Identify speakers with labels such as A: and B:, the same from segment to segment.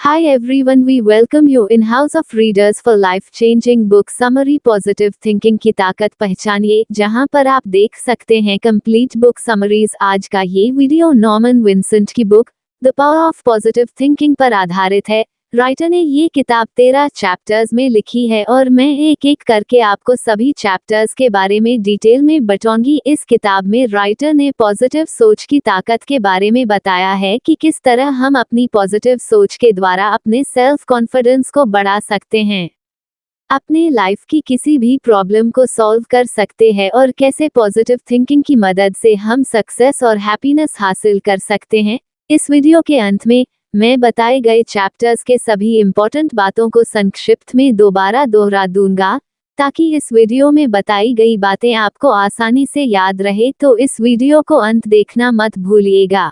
A: Hi everyone, we welcome you in House of Readers for life-changing book summary Positive Thinking की ताकत पहचानिए, जहां पर आप देख सकते हैं कंप्लीट बुक समरीज। आज का ये वीडियो नॉर्मन विंसेंट की book the power of positive thinking पर आधारित है। राइटर ने ये किताब 13 चैप्टर्स में लिखी है और मैं एक एक करके आपको सभी चैप्टर्स के बारे में डिटेल में बताऊंगी। इस किताब में राइटर ने पॉजिटिव सोच की ताकत के बारे में बताया है कि किस तरह हम अपनी पॉजिटिव सोच के द्वारा अपने सेल्फ कॉन्फिडेंस को बढ़ा सकते हैं, अपने लाइफ की किसी भी प्रॉब्लम को सॉल्व कर सकते हैं और कैसे पॉजिटिव थिंकिंग की मदद से हम सक्सेस और हैप्पीनेस हासिल कर सकते हैं। इस वीडियो के अंत में मैं बताए गए चैप्टर्स के सभी इम्पोर्टेंट बातों को संक्षिप्त में दोबारा दोहरा दूंगा ताकि इस वीडियो में बताई गई बातें आपको आसानी से याद रहे, तो इस वीडियो को अंत देखना मत भूलिएगा।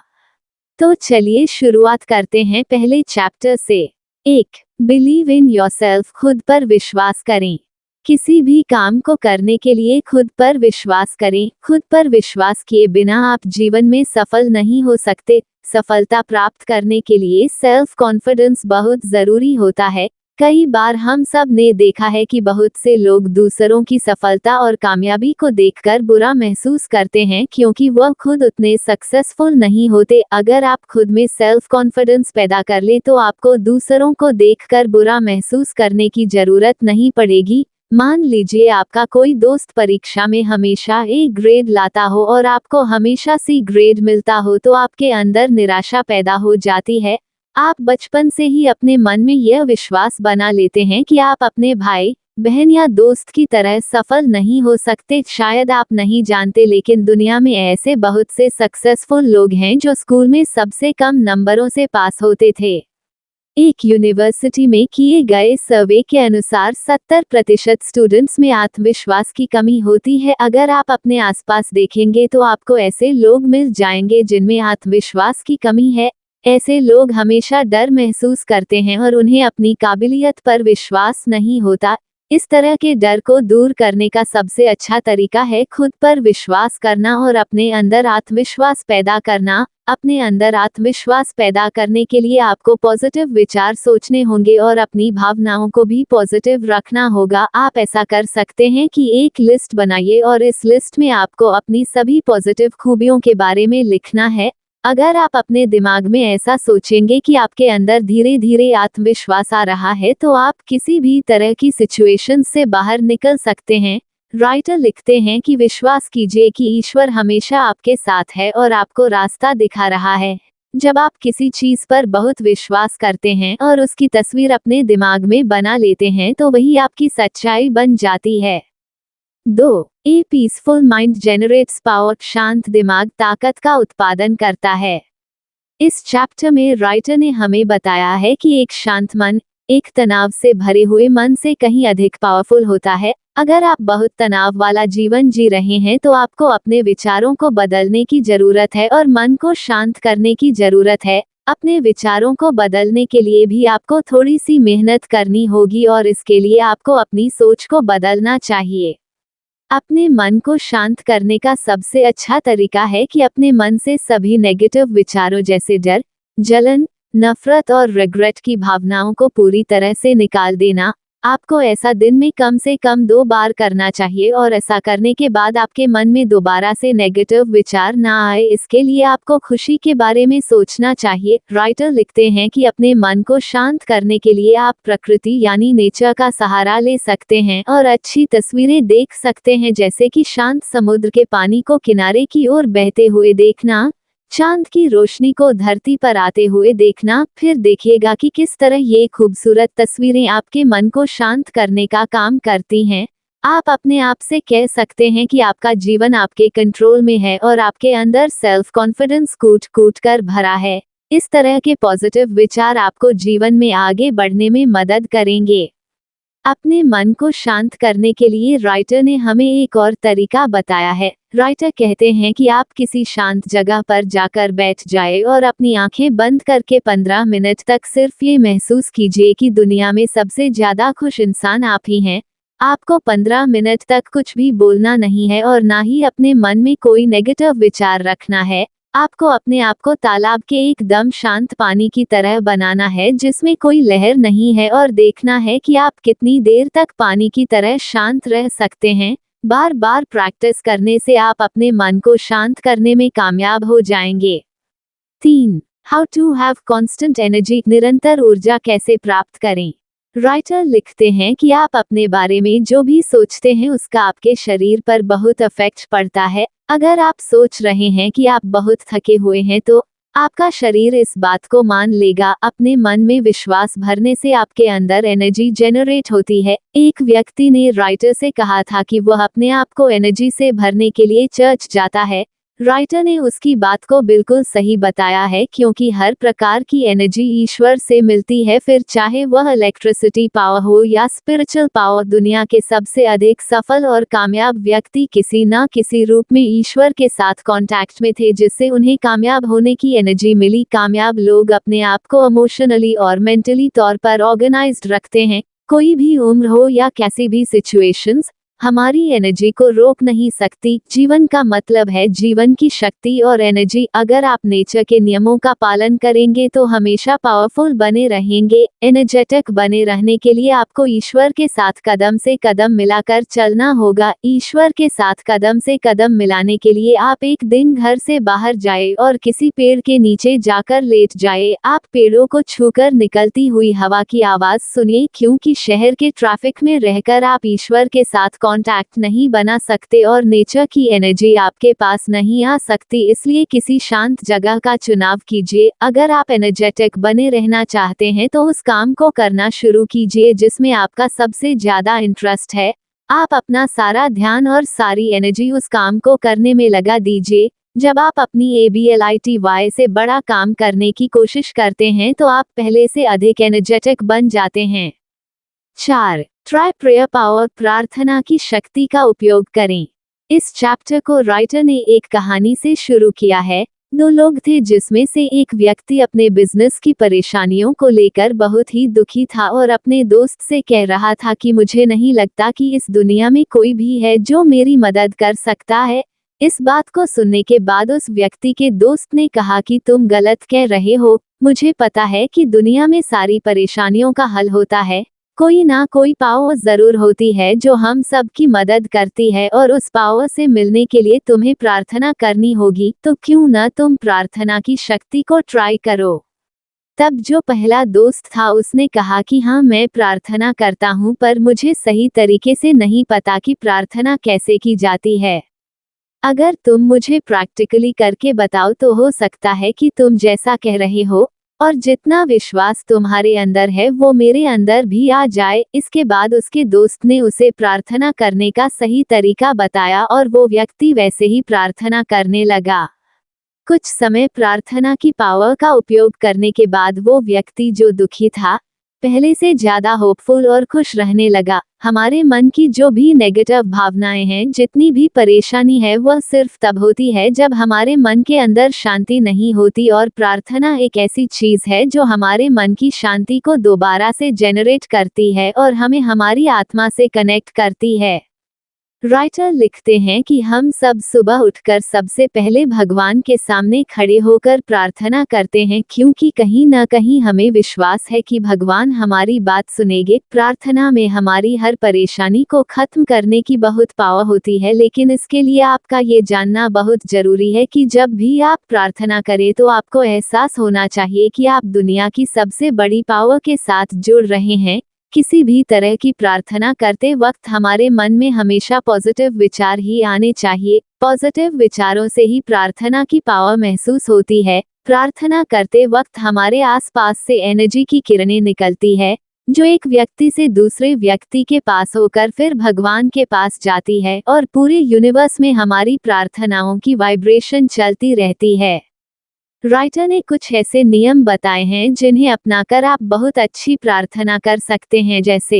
A: तो चलिए शुरुआत करते हैं पहले चैप्टर से। 1. बिलीव इन योरसेल्फ, खुद पर विश्वास करें। किसी भी काम को करने के लिए खुद पर विश्वास करें। खुद पर विश्वास किए बिना आप जीवन में सफल नहीं हो सकते। सफलता प्राप्त करने के लिए सेल्फ कॉन्फिडेंस बहुत जरूरी होता है। कई बार हम सब ने देखा है कि बहुत से लोग दूसरों की सफलता और कामयाबी को देखकर बुरा महसूस करते हैं क्योंकि वह खुद उतने सक्सेसफुल नहीं होते। अगर आप खुद में सेल्फ कॉन्फिडेंस पैदा कर ले तो आपको दूसरों को देखकर बुरा महसूस करने की जरूरत नहीं पड़ेगी। मान लीजिए आपका कोई दोस्त परीक्षा में हमेशा ए ग्रेड लाता हो और आपको हमेशा सी ग्रेड मिलता हो तो आपके अंदर निराशा पैदा हो जाती है। आप बचपन से ही अपने मन में यह विश्वास बना लेते हैं कि आप अपने भाई बहन या दोस्त की तरह सफल नहीं हो सकते। शायद आप नहीं जानते, लेकिन दुनिया में ऐसे बहुत से सक्सेसफुल लोग हैं जो स्कूल में सबसे कम नंबरों से पास होते थे। एक यूनिवर्सिटी में किए गए सर्वे के अनुसार 70% स्टूडेंट्स में आत्मविश्वास की कमी होती है। अगर आप अपने आसपास देखेंगे तो आपको ऐसे लोग मिल जाएंगे जिनमें आत्मविश्वास की कमी है। ऐसे लोग हमेशा डर महसूस करते हैं और उन्हें अपनी काबिलियत पर विश्वास नहीं होता। इस तरह के डर को दूर करने का सबसे अच्छा तरीका है खुद पर विश्वास करना और अपने अंदर आत्मविश्वास पैदा करना। अपने अंदर आत्मविश्वास पैदा करने के लिए आपको पॉजिटिव विचार सोचने होंगे और अपनी भावनाओं को भी पॉजिटिव रखना होगा। आप ऐसा कर सकते हैं कि एक लिस्ट बनाइए और इस लिस्ट में आपको अपनी सभी पॉजिटिव खूबियों के बारे में लिखना है। अगर आप अपने दिमाग में ऐसा सोचेंगे कि आपके अंदर धीरे धीरे आत्मविश्वास आ रहा है तो आप किसी भी तरह की सिचुएशन से बाहर निकल सकते हैं। राइटर लिखते हैं कि विश्वास कीजिए कि ईश्वर हमेशा आपके साथ है और आपको रास्ता दिखा रहा है। जब आप किसी चीज पर बहुत विश्वास करते हैं और उसकी तस्वीर अपने दिमाग में बना लेते हैं तो वही आपकी सच्चाई बन जाती है। 2. ए पीसफुल माइंड जनरेट्स पावर, शांत दिमाग ताकत का उत्पादन करता है। इस चैप्टर में राइटर ने हमें बताया है कि एक शांत मन एक तनाव से भरे हुए मन से कहीं अधिक पावरफुल होता है। अगर आप बहुत तनाव वाला जीवन जी रहे हैं तो आपको अपने विचारों को बदलने की जरूरत है और मन को शांत करने की जरूरत है। अपने विचारों को बदलने के लिए भी आपको थोड़ी सी मेहनत करनी होगी और इसके लिए आपको अपनी सोच को बदलना चाहिए। अपने मन को शांत करने का सबसे अच्छा तरीका है कि अपने मन से सभी नेगेटिव विचारों जैसे डर, जलन, नफरत और रिग्रेट की भावनाओं को पूरी तरह से निकाल देना। आपको ऐसा दिन में कम से कम 2 बार करना चाहिए और ऐसा करने के बाद आपके मन में दोबारा से नेगेटिव विचार ना आए। इसके लिए आपको खुशी के बारे में सोचना चाहिए। राइटर लिखते हैं कि अपने मन को शांत करने के लिए आप प्रकृति यानी नेचर का सहारा ले सकते हैं और अच्छी तस्वीरें देख सकते हैं, जैसे कि शांत समुद्र के पानी को किनारे की ओर बहते हुए देखना, चांद की रोशनी को धरती पर आते हुए देखना। फिर देखिएगा कि किस तरह ये खूबसूरत तस्वीरें आपके मन को शांत करने का काम करती हैं। आप अपने आप से कह सकते हैं कि आपका जीवन आपके कंट्रोल में है और आपके अंदर सेल्फ कॉन्फिडेंस कूट कूट कर भरा है। इस तरह के पॉजिटिव विचार आपको जीवन में आगे बढ़ने में मदद करेंगे। अपने मन को शांत करने के लिए राइटर ने हमें एक और तरीका बताया है। राइटर कहते हैं कि आप किसी शांत जगह पर जाकर बैठ जाएं और अपनी आंखें बंद करके 15 मिनट तक सिर्फ ये महसूस कीजिए कि दुनिया में सबसे ज्यादा खुश इंसान आप ही हैं। आपको 15 मिनट तक कुछ भी बोलना नहीं है और ना ही अपने मन में कोई नेगेटिव विचार रखना है। आपको अपने आप को तालाब के एकदम शांत पानी की तरह बनाना है जिसमें कोई लहर नहीं है और देखना है कि आप कितनी देर तक पानी की तरह शांत रह सकते हैं। बार बार प्रैक्टिस करने से आप अपने मन को शांत करने में कामयाब हो जाएंगे। 3. How to have constant energy, निरंतर ऊर्जा कैसे प्राप्त करें। राइटर लिखते हैं कि आप अपने बारे में जो भी सोचते हैं उसका आपके शरीर पर बहुत इफेक्ट पड़ता है। अगर आप सोच रहे हैं कि आप बहुत थके हुए हैं तो आपका शरीर इस बात को मान लेगा। अपने मन में विश्वास भरने से आपके अंदर एनर्जी जनरेट होती है। एक व्यक्ति ने राइटर से कहा था कि वह अपने आप को एनर्जी से भरने के लिए चर्च जाता है। राइटर ने उसकी बात को बिल्कुल सही बताया है, क्योंकि हर प्रकार की एनर्जी ईश्वर से मिलती है, फिर चाहे वह इलेक्ट्रिसिटी पावर हो या स्पिरिचुअल पावर। दुनिया के सबसे अधिक सफल और कामयाब व्यक्ति किसी न किसी रूप में ईश्वर के साथ कांटेक्ट में थे, जिससे उन्हें कामयाब होने की एनर्जी मिली। कामयाब लोग अपने आप को इमोशनली और मेंटली तौर पर ऑर्गेनाइज्ड रखते हैं। कोई भी उम्र हो या कैसी भी सिचुएशंस हमारी एनर्जी को रोक नहीं सकती। जीवन का मतलब है जीवन की शक्ति और एनर्जी। अगर आप नेचर के नियमों का पालन करेंगे तो हमेशा पावरफुल बने रहेंगे। एनर्जेटिक बने रहने के लिए आपको ईश्वर के साथ कदम से कदम मिलाकर चलना होगा। ईश्वर के साथ कदम से कदम मिलाने के लिए आप एक दिन घर से बाहर जाए और किसी पेड़ के नीचे जाकर लेट जाए। आप पेड़ों को छूकर निकलती हुई हवा की आवाज सुनिए, क्योंकि शहर के ट्रैफिक में रहकर आप ईश्वर के साथ कांटेक्ट नहीं बना सकते और नेचर की एनर्जी आपके पास नहीं आ सकती। इसलिए किसी शांत जगह का चुनाव कीजिए। अगर आप एनर्जेटिक बने रहना चाहते हैं तो उस काम को करना शुरू कीजिए जिसमें आपका सबसे ज्यादा इंटरेस्ट है। आप अपना सारा ध्यान और सारी एनर्जी उस काम को करने में लगा दीजिए। जब आप अपनी एबिलिटी से बड़ा काम करने की कोशिश करते हैं तो आप पहले से अधिक एनर्जेटिक बन जाते हैं। 4. ट्राई प्रेयर पावर, प्रार्थना की शक्ति का उपयोग करें। इस चैप्टर को राइटर ने एक कहानी से शुरू किया है। 2 लोग थे जिसमें से एक व्यक्ति अपने बिजनेस की परेशानियों को लेकर बहुत ही दुखी था और अपने दोस्त से कह रहा था कि मुझे नहीं लगता कि इस दुनिया में कोई भी है जो मेरी मदद कर सकता है। इस बात को सुनने के बाद उस व्यक्ति के दोस्त ने कहा कि तुम गलत कह रहे हो। मुझे पता है कि दुनिया में सारी परेशानियों का हल होता है। कोई ना कोई पावर जरूर होती है जो हम सब की मदद करती है और उस पावर से मिलने के लिए तुम्हें प्रार्थना करनी होगी। तो क्यों न तुम प्रार्थना की शक्ति को ट्राई करो। तब जो पहला दोस्त था उसने कहा कि हाँ, मैं प्रार्थना करता हूँ, पर मुझे सही तरीके से नहीं पता कि प्रार्थना कैसे की जाती है। अगर तुम मुझे प्रैक्टिकली करके बताओ तो हो सकता है कि तुम जैसा कह रहे हो और जितना विश्वास तुम्हारे अंदर है वो मेरे अंदर भी आ जाए। इसके बाद उसके दोस्त ने उसे प्रार्थना करने का सही तरीका बताया और वो व्यक्ति वैसे ही प्रार्थना करने लगा। कुछ समय प्रार्थना की पावर का उपयोग करने के बाद वो व्यक्ति जो दुखी था पहले से ज्यादा होपफुल और खुश रहने लगा। हमारे मन की जो भी नेगेटिव भावनाएं हैं, जितनी भी परेशानी है, वह सिर्फ तब होती है जब हमारे मन के अंदर शांति नहीं होती, और प्रार्थना एक ऐसी चीज है जो हमारे मन की शांति को दोबारा से जनरेट करती है और हमें हमारी आत्मा से कनेक्ट करती है। राइटर लिखते हैं कि हम सब सुबह उठकर सबसे पहले भगवान के सामने खड़े होकर प्रार्थना करते हैं, क्योंकि कहीं न कहीं हमें विश्वास है कि भगवान हमारी बात सुनेंगे। प्रार्थना में हमारी हर परेशानी को खत्म करने की बहुत पावर होती है, लेकिन इसके लिए आपका ये जानना बहुत जरूरी है कि जब भी आप प्रार्थना करें तो आपको एहसास होना चाहिए कि आप दुनिया की सबसे बड़ी पावर के साथ जुड़ रहे हैं। किसी भी तरह की प्रार्थना करते वक्त हमारे मन में हमेशा पॉजिटिव विचार ही आने चाहिए। पॉजिटिव विचारों से ही प्रार्थना की पावर महसूस होती है। प्रार्थना करते वक्त हमारे आसपास से एनर्जी की किरणें निकलती है, जो एक व्यक्ति से दूसरे व्यक्ति के पास होकर फिर भगवान के पास जाती है और पूरे यूनिवर्स में हमारी प्रार्थनाओं की वाइब्रेशन चलती रहती है। राइटर ने कुछ ऐसे नियम बताए हैं जिन्हें अपनाकर आप बहुत अच्छी प्रार्थना कर सकते हैं, जैसे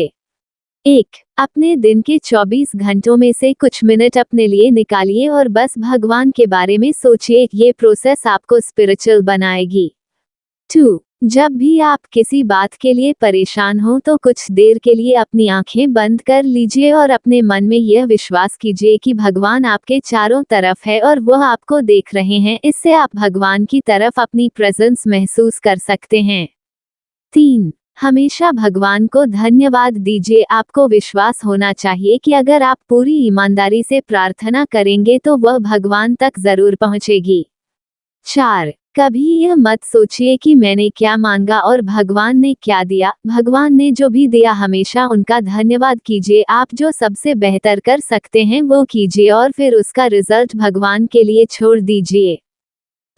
A: 1. अपने दिन के 24 घंटों में से कुछ मिनट अपने लिए निकालिए और बस भगवान के बारे में सोचिए। ये प्रोसेस आपको स्पिरिचुअल बनाएगी। 2. जब भी आप किसी बात के लिए परेशान हो तो कुछ देर के लिए अपनी आंखें बंद कर लीजिए और अपने मन में यह विश्वास कीजिए कि भगवान आपके चारों तरफ है और वह आपको देख रहे हैं। इससे आप भगवान की तरफ अपनी प्रेजेंस महसूस कर सकते हैं। 3. हमेशा भगवान को धन्यवाद दीजिए। आपको विश्वास होना चाहिए कि अगर आप पूरी ईमानदारी से प्रार्थना करेंगे तो वह भगवान तक जरूर पहुंचेगी। 4. कभी यह मत सोचिए कि मैंने क्या मांगा और भगवान ने क्या दिया। भगवान ने जो भी दिया हमेशा उनका धन्यवाद कीजिए। आप जो सबसे बेहतर कर सकते हैं वो कीजिए और फिर उसका रिजल्ट भगवान के लिए छोड़ दीजिए।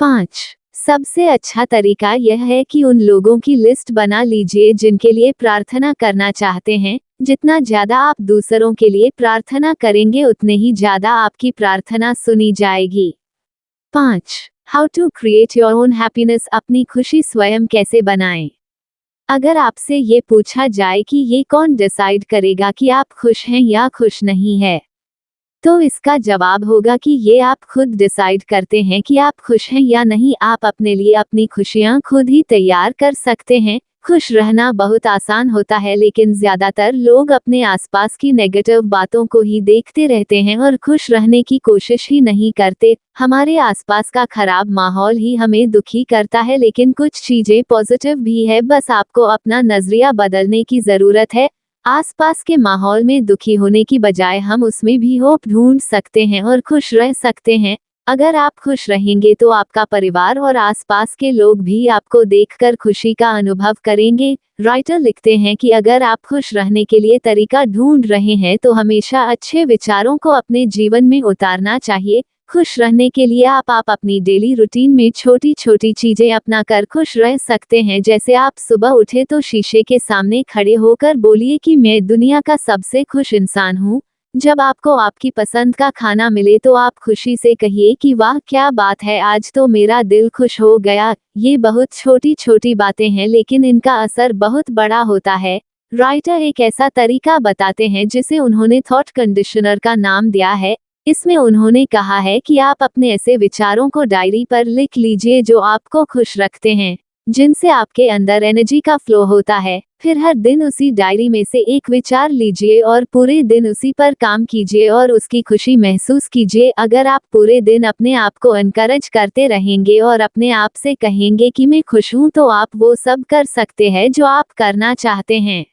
A: 5. सबसे अच्छा तरीका यह है कि उन लोगों की लिस्ट बना लीजिए जिनके लिए प्रार्थना करना चाहते हैं। जितना ज्यादा आप दूसरों के लिए प्रार्थना करेंगे उतने ही ज्यादा आपकी प्रार्थना सुनी जाएगी। 5. How to create your own happiness. अपनी खुशी स्वयं कैसे बनाएं। अगर आपसे ये पूछा जाए कि ये कौन डिसाइड करेगा कि आप खुश हैं या खुश नहीं है, तो इसका जवाब होगा कि ये आप खुद डिसाइड करते हैं कि आप खुश हैं या नहीं। आप अपने लिए अपनी खुशियां खुद ही तैयार कर सकते हैं। खुश रहना बहुत आसान होता है लेकिन ज्यादातर लोग अपने आसपास की नेगेटिव बातों को ही देखते रहते हैं और खुश रहने की कोशिश ही नहीं करते। हमारे आसपास का खराब माहौल ही हमें दुखी करता है लेकिन कुछ चीजें पॉजिटिव भी है। बस आपको अपना नजरिया बदलने की जरूरत है। आसपास के माहौल में दुखी होने की बजाय हम उसमें भी होप ढूंढ सकते हैं और खुश रह सकते हैं। अगर आप खुश रहेंगे तो आपका परिवार और आसपास के लोग भी आपको देखकर खुशी का अनुभव करेंगे। राइटर लिखते हैं कि अगर आप खुश रहने के लिए तरीका ढूंढ रहे हैं तो हमेशा अच्छे विचारों को अपने जीवन में उतारना चाहिए। खुश रहने के लिए आप अपनी डेली रूटीन में छोटी छोटी चीजें अपना कर खुश रह सकते हैं। जैसे आप सुबह उठे तो शीशे के सामने खड़े होकर बोलिए कि मैं दुनिया का सबसे खुश इंसान हूँ। जब आपको आपकी पसंद का खाना मिले तो आप खुशी से कहिए कि वाह क्या बात है, आज तो मेरा दिल खुश हो गया। ये बहुत छोटी छोटी बातें हैं लेकिन इनका असर बहुत बड़ा होता है। राइटर एक ऐसा तरीका बताते हैं जिसे उन्होंने थॉट कंडीशनर का नाम दिया है। इसमें उन्होंने कहा है कि आप अपने ऐसे विचारों को डायरी पर लिख लीजिए जो आपको खुश रखते हैं, जिनसे आपके अंदर एनर्जी का फ्लो होता है। फिर हर दिन उसी डायरी में से एक विचार लीजिए और पूरे दिन उसी पर काम कीजिए और उसकी खुशी महसूस कीजिए। अगर आप पूरे दिन अपने आप को एनकरेज करते रहेंगे और अपने आप से कहेंगे कि मैं खुश हूँ तो आप वो सब कर सकते हैं जो आप करना चाहते हैं।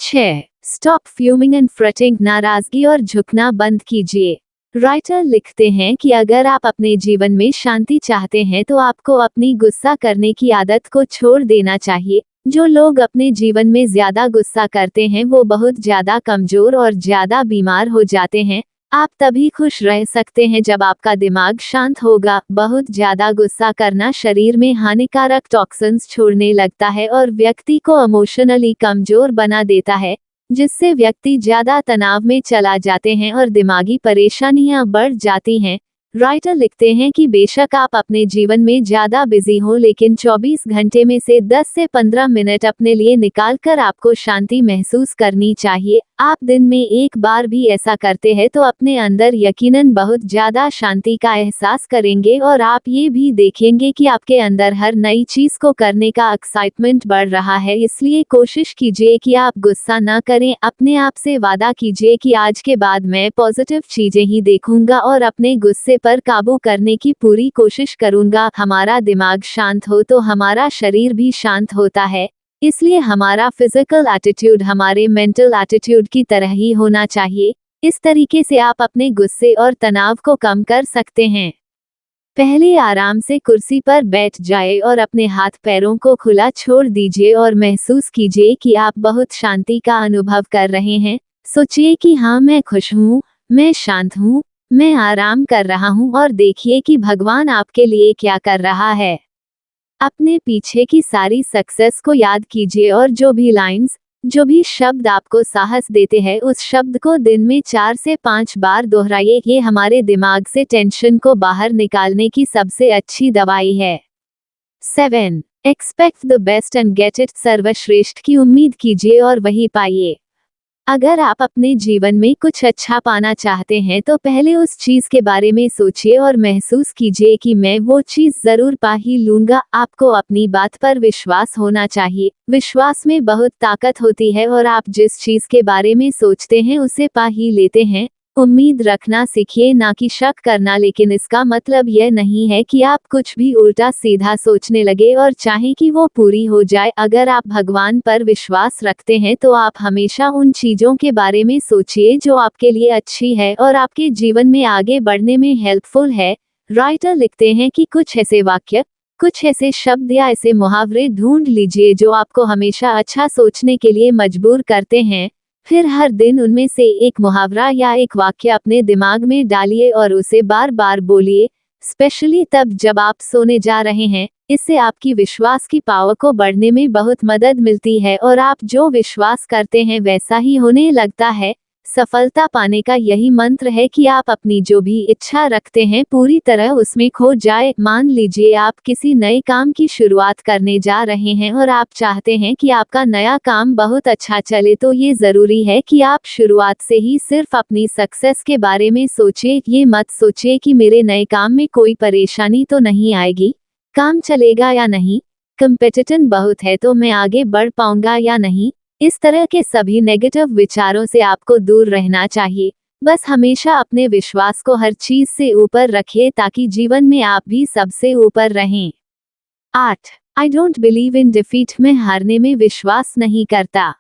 A: 6. Stop fuming and fretting. नाराजगी और झुकना बंद कीजिए। राइटर लिखते हैं कि अगर आप अपने जीवन में शांति चाहते हैं तो आपको अपनी गुस्सा करने की आदत को छोड़ देना चाहिए। जो लोग अपने जीवन में ज्यादा गुस्सा करते हैं वो बहुत ज्यादा कमजोर और ज्यादा बीमार हो जाते हैं। आप तभी खुश रह सकते हैं जब आपका दिमाग शांत होगा। बहुत ज्यादा गुस्सा करना शरीर में हानिकारक टॉक्सिन्स छोड़ने लगता है और व्यक्ति को इमोशनली कमजोर बना देता है, जिससे व्यक्ति ज्यादा तनाव में चला जाते हैं और दिमागी परेशानियां बढ़ जाती हैं। राइटर लिखते हैं कि बेशक आप अपने जीवन में ज्यादा बिजी हो लेकिन 24 घंटे में से 10 से 15 मिनट अपने लिए निकालकर आपको शांति महसूस करनी चाहिए। आप दिन में एक बार भी ऐसा करते हैं तो अपने अंदर यकीनन बहुत ज्यादा शांति का एहसास करेंगे और आप ये भी देखेंगे कि आपके अंदर हर नई चीज को करने का एक्साइटमेंट बढ़ रहा है। इसलिए कोशिश कीजिए कि आप गुस्सा न करें। अपने आप से वादा कीजिए कि आज के बाद मैं पॉजिटिव चीजें ही देखूंगा और अपने गुस्से पर काबू करने की पूरी कोशिश करूंगा। हमारा दिमाग शांत हो तो हमारा शरीर भी शांत होता है, इसलिए हमारा फिजिकल एटीट्यूड हमारे मेंटल एटीट्यूड की तरह ही होना चाहिए। इस तरीके से आप अपने गुस्से और तनाव को कम कर सकते हैं। पहले आराम से कुर्सी पर बैठ जाए और अपने हाथ पैरों को खुला छोड़ दीजिए और महसूस कीजिए कि आप बहुत शांति का अनुभव कर रहे हैं। सोचिए कि हाँ, मैं खुश हूँ, मैं शांत हूँ, मैं आराम कर रहा हूँ और देखिए कि भगवान आपके लिए क्या कर रहा है। अपने पीछे की सारी सक्सेस को याद कीजिए और जो भी लाइंस, जो भी शब्द आपको साहस देते हैं उस शब्द को दिन में 4 से 5 बार दोहराइए। ये हमारे दिमाग से टेंशन को बाहर निकालने की सबसे अच्छी दवाई है। 7. Expect the best and get it. सर्वश्रेष्ठ की उम्मीद कीजिए और वही पाइए। अगर आप अपने जीवन में कुछ अच्छा पाना चाहते हैं तो पहले उस चीज के बारे में सोचिए और महसूस कीजिए कि मैं वो चीज जरूर पा ही लूंगा। आपको अपनी बात पर विश्वास होना चाहिए। विश्वास में बहुत ताकत होती है और आप जिस चीज के बारे में सोचते हैं उसे पा ही लेते हैं। उम्मीद रखना सीखिए, ना कि शक करना, लेकिन इसका मतलब यह नहीं है कि आप कुछ भी उल्टा सीधा सोचने लगे और चाहें कि वो पूरी हो जाए। अगर आप भगवान पर विश्वास रखते हैं तो आप हमेशा उन चीजों के बारे में सोचिए जो आपके लिए अच्छी है और आपके जीवन में आगे बढ़ने में हेल्पफुल है। राइटर लिखते हैं कि कुछ ऐसे वाक्य, कुछ ऐसे शब्द या ऐसे मुहावरे ढूंढ लीजिए जो आपको हमेशा अच्छा सोचने के लिए मजबूर करते हैं। फिर हर दिन उनमें से एक मुहावरा या एक वाक्य अपने दिमाग में डालिए और उसे बार बार बोलिए, स्पेशली तब जब आप सोने जा रहे हैं। इससे आपकी विश्वास की पावर को बढ़ने में बहुत मदद मिलती है और आप जो विश्वास करते हैं वैसा ही होने लगता है। सफलता पाने का यही मंत्र है कि आप अपनी जो भी इच्छा रखते हैं पूरी तरह उसमें खो जाए। मान लीजिए आप किसी नए काम की शुरुआत करने जा रहे हैं और आप चाहते हैं कि आपका नया काम बहुत अच्छा चले, तो ये जरूरी है कि आप शुरुआत से ही सिर्फ अपनी सक्सेस के बारे में सोचिए। ये मत सोचिए कि मेरे नए काम में कोई परेशानी तो नहीं आएगी, काम चलेगा या नहीं, कंपेटिशन बहुत है तो मैं आगे बढ़ पाऊंगा या नहीं। इस तरह के सभी नेगेटिव विचारों से आपको दूर रहना चाहिए। बस हमेशा अपने विश्वास को हर चीज से ऊपर रखिए ताकि जीवन में आप भी सबसे ऊपर रहें। 8. I don't believe in defeat. मैं हारने में विश्वास नहीं करता।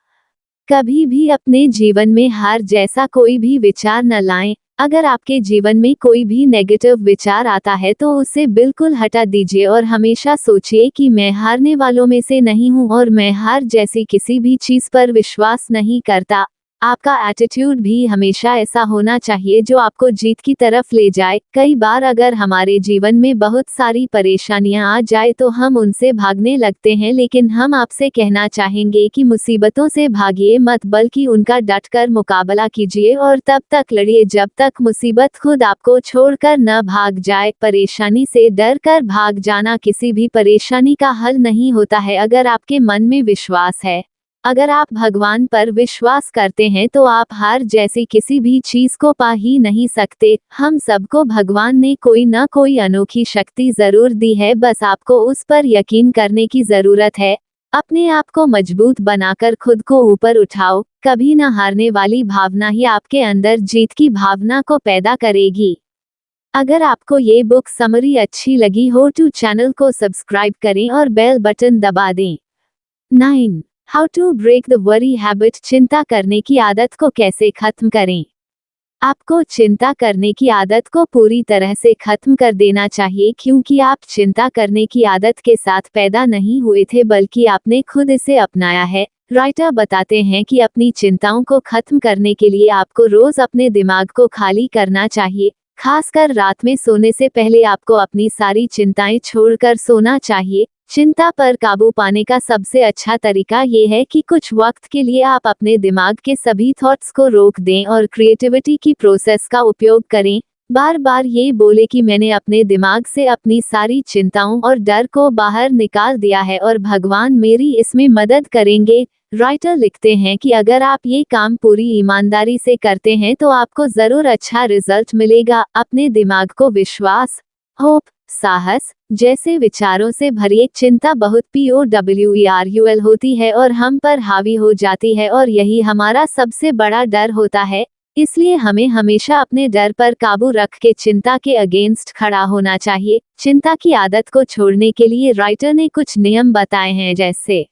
A: कभी भी अपने जीवन में हार जैसा कोई भी विचार न लाएं। अगर आपके जीवन में कोई भी नेगेटिव विचार आता है तो उसे बिल्कुल हटा दीजिए और हमेशा सोचिए कि मैं हारने वालों में से नहीं हूं और मैं हार जैसी किसी भी चीज पर विश्वास नहीं करता। आपका एटीट्यूड भी हमेशा ऐसा होना चाहिए जो आपको जीत की तरफ ले जाए। कई बार अगर हमारे जीवन में बहुत सारी परेशानियां आ जाए तो हम उनसे भागने लगते हैं, लेकिन हम आपसे कहना चाहेंगे कि मुसीबतों से भागिए मत, बल्कि उनका डटकर मुकाबला कीजिए और तब तक लड़िए जब तक मुसीबत खुद आपको छोड़कर न भाग जाए। परेशानी से डर कर भाग जाना किसी भी परेशानी का हल नहीं होता है। अगर आपके मन में विश्वास है, अगर आप भगवान पर विश्वास करते हैं तो आप हार जैसी किसी भी चीज को पा ही नहीं सकते। हम सबको भगवान ने कोई न कोई अनोखी शक्ति जरूर दी है, बस आपको उस पर यकीन करने की जरूरत है। अपने आप को मजबूत बनाकर खुद को ऊपर उठाओ। कभी न हारने वाली भावना ही आपके अंदर जीत की भावना को पैदा करेगी। अगर आपको ये बुक समरी अच्छी लगी हो तो चैनल को सब्सक्राइब करें और बेल बटन दबा दें। 9. How to break the worry habit. चिंता करने की आदत को कैसे खत्म करें। आपको चिंता करने की आदत को पूरी तरह से खत्म कर देना चाहिए, क्योंकि आप चिंता करने की आदत के साथ पैदा नहीं हुए थे बल्कि आपने खुद इसे अपनाया है। राइटर बताते हैं कि अपनी चिंताओं को खत्म करने के लिए आपको रोज अपने दिमाग को खाली करना चाहिए। खासकर रात में सोने से पहले आपको अपनी सारी चिंताएं छोड़कर सोना चाहिए। चिंता पर काबू पाने का सबसे अच्छा तरीका ये है कि कुछ वक्त के लिए आप अपने दिमाग के सभी थॉट्स को रोक दें और क्रिएटिविटी की प्रोसेस का उपयोग करें। बार बार ये बोले कि मैंने अपने दिमाग से अपनी सारी चिंताओं और डर को बाहर निकाल दिया है और भगवान मेरी इसमें मदद करेंगे। राइटर लिखते हैं कि अगर आप ये काम पूरी ईमानदारी से करते हैं तो आपको जरूर अच्छा रिजल्ट मिलेगा। अपने दिमाग को विश्वास, होप, साहस जैसे विचारों से भरिए। चिंता बहुत POWERUL होती है और हम पर हावी हो जाती है और यही हमारा सबसे बड़ा डर होता है। इसलिए हमें हमेशा अपने डर पर काबू रख के चिंता के अगेंस्ट खड़ा होना चाहिए। चिंता की आदत को छोड़ने के लिए राइटर ने कुछ नियम बताए हैं, जैसे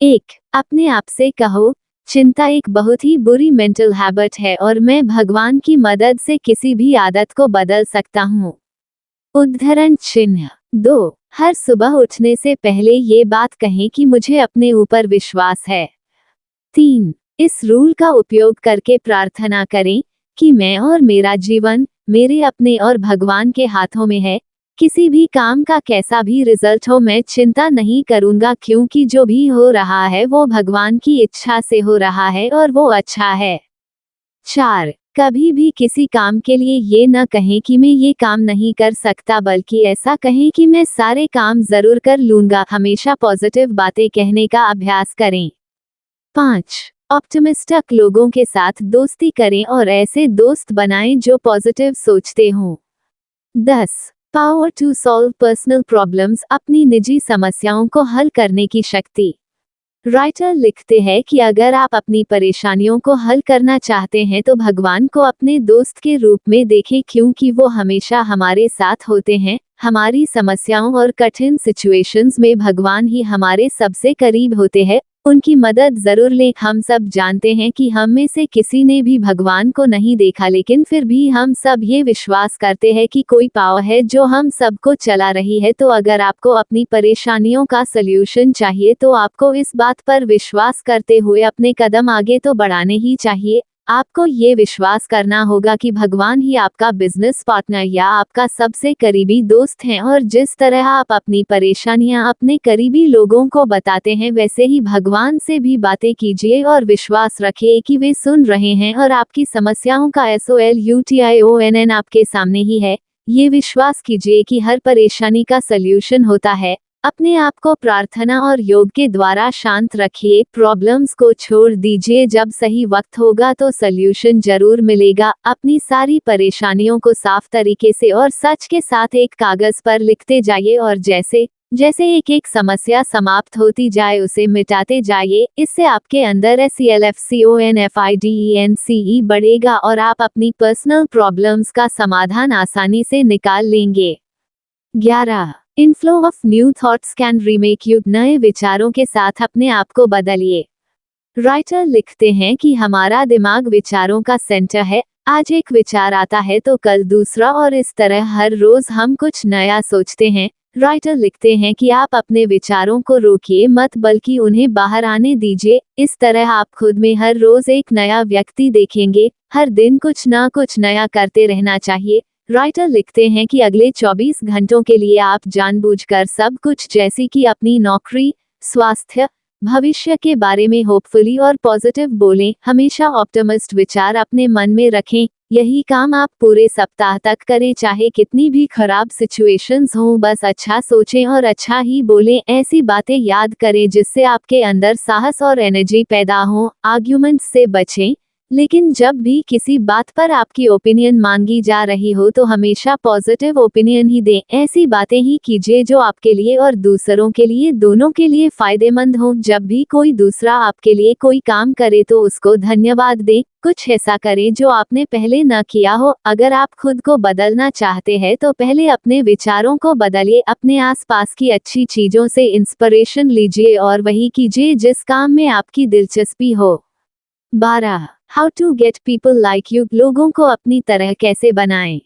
A: 1. अपने आप से कहो, चिंता एक बहुत ही बुरी मेंटल हैबिट है और मैं भगवान की मदद से किसी भी आदत को बदल सकता हूँ। उद्धरण चिन्ह। 2. हर सुबह उठने से पहले ये बात कहें कि मुझे अपने ऊपर विश्वास है। 3. इस रूल का उपयोग करके प्रार्थना करें कि मैं और मेरा जीवन मेरे अपने और भगवान के हाथों में है। किसी भी काम का कैसा भी रिजल्ट हो, मैं चिंता नहीं करूंगा, क्योंकि जो भी हो रहा है वो भगवान की इच्छा से हो रहा है और वो अच्छा है। 4. कभी भी किसी काम के लिए ये न कहें कि मैं ये काम नहीं कर सकता, बल्कि ऐसा कहें कि मैं सारे काम जरूर कर लूंगा। हमेशा पॉजिटिव बातें कहने का अभ्यास करें। 5. ऑप्टिमिस्टिक लोगों के साथ दोस्ती करें और ऐसे दोस्त बनाएं जो पॉजिटिव सोचते हों। 10. Power to solve personal problems, अपनी निजी समस्याओं को हल करने की शक्ति। राइटर लिखते हैं कि अगर आप अपनी परेशानियों को हल करना चाहते हैं तो भगवान को अपने दोस्त के रूप में देखें, क्योंकि वो हमेशा हमारे साथ होते हैं। हमारी समस्याओं और कठिन सिचुएशंस में भगवान ही हमारे सबसे करीब होते हैं। उनकी मदद जरूर लें। हम सब जानते हैं कि हम में से किसी ने भी भगवान को नहीं देखा, लेकिन फिर भी हम सब ये विश्वास करते हैं कि कोई पावर है जो हम सबको चला रही है। तो अगर आपको अपनी परेशानियों का सल्यूशन चाहिए तो आपको इस बात पर विश्वास करते हुए अपने कदम आगे तो बढ़ाने ही चाहिए। आपको ये विश्वास करना होगा कि भगवान ही आपका बिजनेस पार्टनर या आपका सबसे करीबी दोस्त हैं, और जिस तरह आप अपनी परेशानियां अपने करीबी लोगों को बताते हैं वैसे ही भगवान से भी बातें कीजिए और विश्वास रखिए कि वे सुन रहे हैं और आपकी समस्याओं का SOLUTIONN आपके सामने ही है। ये विश्वास कीजिए कि हर परेशानी का सल्यूशन होता है। अपने आप को प्रार्थना और योग के द्वारा शांत रखिए। प्रॉब्लम्स को छोड़ दीजिए, जब सही वक्त होगा तो सल्यूशन जरूर मिलेगा। अपनी सारी परेशानियों को साफ तरीके से और सच के साथ एक कागज पर लिखते जाइए और जैसे जैसे एक एक समस्या समाप्त होती जाए उसे मिटाते जाइए। इससे आपके अंदर SELFCONFIDENCE बढ़ेगा और आप अपनी पर्सनल प्रॉब्लम्स का समाधान आसानी से निकाल लेंगे। 11. Inflow of new thoughts can remake you, नए विचारों के साथ अपने आप को बदलिए। राइटर लिखते हैं कि हमारा दिमाग विचारों का सेंटर है। आज एक विचार आता है तो कल दूसरा, और इस तरह हर रोज हम कुछ नया सोचते हैं। राइटर लिखते हैं कि आप अपने विचारों को रोकिए मत, बल्कि उन्हें बाहर आने दीजिए। इस तरह आप खुद में हर रोज एक नया व्यक्ति देखेंगे। हर दिन कुछ ना कुछ नया करते रहना चाहिए। राइटर लिखते हैं कि अगले 24 घंटों के लिए आप जानबूझकर सब कुछ, जैसे कि अपनी नौकरी, स्वास्थ्य, भविष्य के बारे में होपफुली और पॉजिटिव बोलें। हमेशा ऑप्टिमिस्ट विचार अपने मन में रखें। यही काम आप पूरे सप्ताह तक करें, चाहे कितनी भी खराब सिचुएशंस हों। बस अच्छा सोचें और अच्छा ही बोलें। ऐसी बातें याद करें जिससे आपके अंदर साहस और एनर्जी पैदा हो। आर्ग्यूमेंट्स से बचें, लेकिन जब भी किसी बात पर आपकी ओपिनियन मांगी जा रही हो तो हमेशा पॉजिटिव ओपिनियन ही दें। ऐसी बातें ही कीजिए जो आपके लिए और दूसरों के लिए, दोनों के लिए फायदेमंद हो। जब भी कोई दूसरा आपके लिए कोई काम करे तो उसको धन्यवाद दें। कुछ ऐसा करें जो आपने पहले न किया हो। अगर आप खुद को बदलना चाहते हैं तो पहले अपने विचारों को बदलिए। अपने आसपास की अच्छी चीजों से इंस्पिरेशन लीजिए और वही कीजिए जिस काम में आपकी दिलचस्पी हो। 12. How to get people like you, लोगों को अपनी तरह कैसे बनाएं।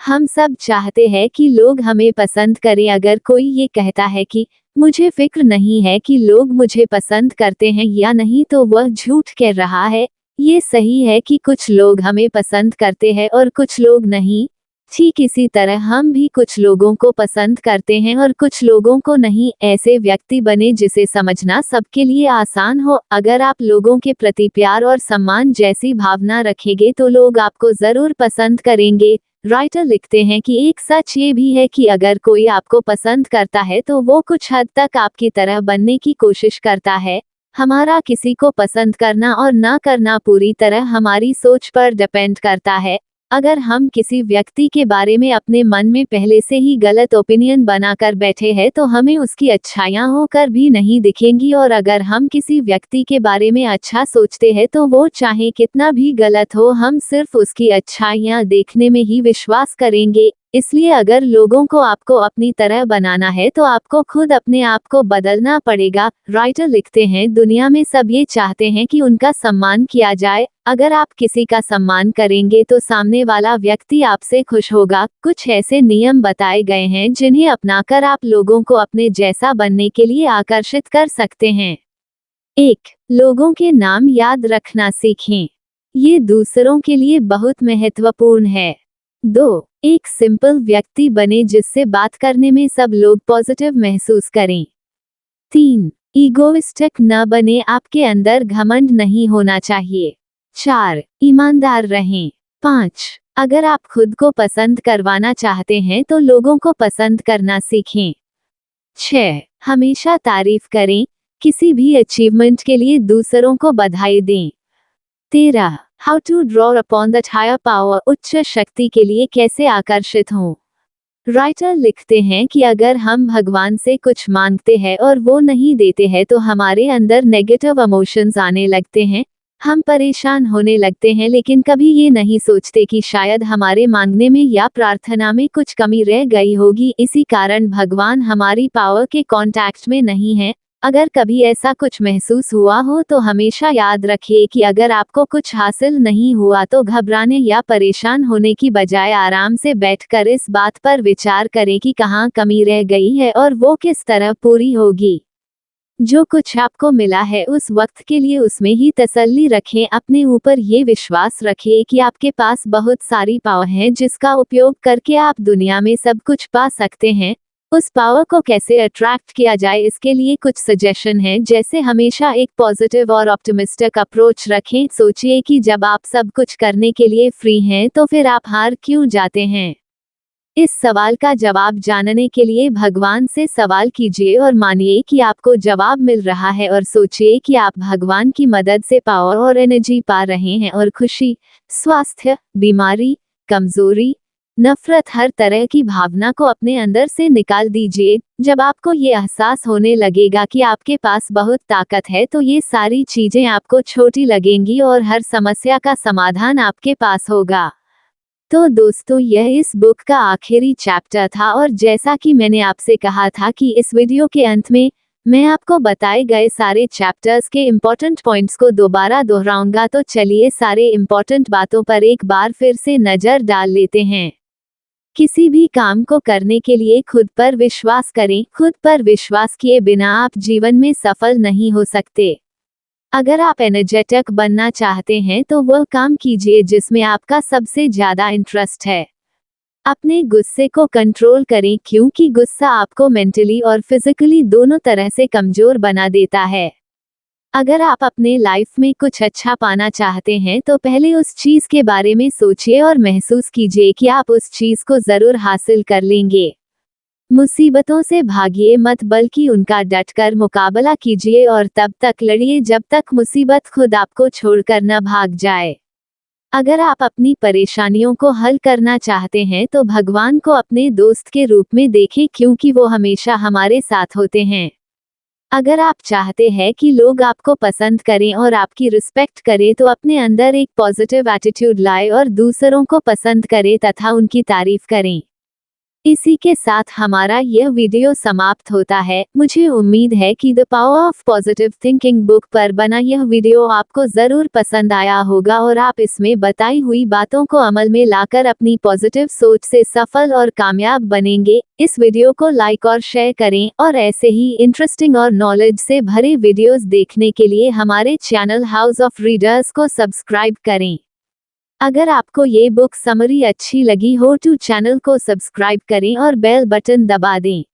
A: हम सब चाहते हैं कि लोग हमें पसंद करें। अगर कोई ये कहता है कि मुझे फिक्र नहीं है कि लोग मुझे पसंद करते हैं या नहीं, तो वह झूठ कह रहा है। ये सही है कि कुछ लोग हमें पसंद करते हैं और कुछ लोग नहीं। ठीक इसी तरह हम भी कुछ लोगों को पसंद करते हैं और कुछ लोगों को नहीं। ऐसे व्यक्ति बने जिसे समझना सबके लिए आसान हो। अगर आप लोगों के प्रति प्यार और सम्मान जैसी भावना रखेंगे तो लोग आपको जरूर पसंद करेंगे। राइटर लिखते हैं कि एक सच ये भी है कि अगर कोई आपको पसंद करता है तो वो कुछ हद तक आपकी तरह बनने की कोशिश करता है। हमारा किसी को पसंद करना और ना करना पूरी तरह हमारी सोच पर डिपेंड करता है। अगर हम किसी व्यक्ति के बारे में अपने मन में पहले से ही गलत ओपिनियन बनाकर बैठे हैं तो हमें उसकी अच्छाइयां होकर भी नहीं दिखेंगी, और अगर हम किसी व्यक्ति के बारे में अच्छा सोचते हैं तो वो चाहे कितना भी गलत हो, हम सिर्फ उसकी अच्छाइयां देखने में ही विश्वास करेंगे। इसलिए अगर लोगों को आपको अपनी तरह बनाना है तो आपको खुद अपने आप को बदलना पड़ेगा। राइटर लिखते हैं, दुनिया में सब ये चाहते हैं कि उनका सम्मान किया जाए। अगर आप किसी का सम्मान करेंगे तो सामने वाला व्यक्ति आपसे खुश होगा। कुछ ऐसे नियम बताए गए हैं जिन्हें अपनाकर आप लोगों को अपने जैसा बनने के लिए आकर्षित कर सकते हैं। 1. लोगों के नाम याद रखना सीखें। ये दूसरों के लिए बहुत महत्वपूर्ण है। 2. एक सिंपल व्यक्ति बने जिससे बात करने में सब लोग पॉजिटिव महसूस करें। 3. ईगोइस्टिक न बने, आपके अंदर घमंड नहीं होना चाहिए। 4. ईमानदार रहें। 5. अगर आप खुद को पसंद करवाना चाहते हैं तो लोगों को पसंद करना सीखें। 6. हमेशा तारीफ करें, किसी भी अचीवमेंट के लिए दूसरों को बधाई दें। 13. How to draw upon that higher power, उच्च शक्ति के लिए कैसे आकर्षित हों। राइटर लिखते हैं कि अगर हम भगवान से कुछ मांगते हैं और वो नहीं देते हैं तो हमारे अंदर नेगेटिव इमोशंस आने लगते हैं, हम परेशान होने लगते हैं, लेकिन कभी ये नहीं सोचते कि शायद हमारे मांगने में या प्रार्थना में कुछ कमी रह गई होगी। इसी कारण भगवान हमारी पावर के कांटेक्ट में नहीं है। अगर कभी ऐसा कुछ महसूस हुआ हो तो हमेशा याद रखिए कि अगर आपको कुछ हासिल नहीं हुआ तो घबराने या परेशान होने की बजाय आराम से बैठकर इस बात पर विचार करें कि कहाँ कमी रह गई है और वो किस तरह पूरी होगी। जो कुछ आपको मिला है उस वक्त के लिए उसमें ही तसल्ली रखें। अपने ऊपर ये विश्वास रखें कि आपके पास बहुत सारी पावर है जिसका उपयोग करके आप दुनिया में सब कुछ पा सकते हैं। उस पावर को कैसे अट्रैक्ट किया जाए इसके लिए कुछ सजेशन है, जैसे हमेशा एक पॉजिटिव और ऑप्टिमिस्टिक अप्रोच रखें। सोचिए कि जब आप सब कुछ करने के लिए फ्री हैं तो फिर आप हार क्यों जाते हैं। इस सवाल का जवाब जानने के लिए भगवान से सवाल कीजिए और मानिए कि आपको जवाब मिल रहा है, और सोचिए कि आप भगवान की मदद से पावर और एनर्जी पा रहे हैं और खुशी, स्वास्थ्य, बीमारी, कमजोरी, नफरत, हर तरह की भावना को अपने अंदर से निकाल दीजिए। जब आपको ये एहसास होने लगेगा कि आपके पास बहुत ताकत है तो ये सारी चीजें आपको छोटी लगेंगी और हर समस्या का समाधान आपके पास होगा। तो दोस्तों, यह इस बुक का आखिरी चैप्टर था, और जैसा कि मैंने आपसे कहा था कि इस वीडियो के अंत में मैं आपको बताए गए सारे चैप्टर्स के इम्पोर्टेंट पॉइंट्स को दोबारा दोहराऊंगा। तो चलिए सारे इम्पोर्टेंट बातों पर एक बार फिर से नजर डाल लेते हैं। किसी भी काम को करने के लिए खुद पर विश्वास करें। खुद पर विश्वास किए बिना आप जीवन में सफल नहीं हो सकते। अगर आप एनर्जेटिक बनना चाहते हैं तो वह काम कीजिए जिसमें आपका सबसे ज्यादा इंटरेस्ट है। अपने गुस्से को कंट्रोल करें, क्योंकि गुस्सा आपको मेंटली और फिजिकली दोनों तरह से कमजोर बना देता है। अगर आप अपने लाइफ में कुछ अच्छा पाना चाहते हैं तो पहले उस चीज के बारे में सोचिए और महसूस कीजिए कि आप उस चीज को जरूर हासिल कर लेंगे। मुसीबतों से भागिए मत, बल्कि उनका डटकर मुकाबला कीजिए और तब तक लड़िए जब तक मुसीबत खुद आपको छोड़कर न भाग जाए। अगर आप अपनी परेशानियों को हल करना चाहते हैं तो भगवान को अपने दोस्त के रूप में देखें, क्योंकि वो हमेशा हमारे साथ होते हैं। अगर आप चाहते हैं कि लोग आपको पसंद करें और आपकी रिस्पेक्ट करें तो अपने अंदर एक पॉजिटिव एटीट्यूड लाएं और दूसरों को पसंद करें तथा उनकी तारीफ करें। इसी के साथ हमारा यह वीडियो समाप्त होता है। मुझे उम्मीद है कि the power of positive thinking book पर बना यह वीडियो आपको जरूर पसंद आया होगा और आप इसमें बताई हुई बातों को अमल में लाकर अपनी पॉजिटिव सोच से सफल और कामयाब बनेंगे। इस वीडियो को लाइक और शेयर करें, और ऐसे ही इंटरेस्टिंग और नॉलेज से भरे वीडियोस देखने के लिए हमारे चैनल हाउस ऑफ रीडर्स को सब्सक्राइब करें। अगर आपको ये बुक समरी अच्छी लगी हो तो चैनल को सब्सक्राइब करें और बेल बटन दबा दें।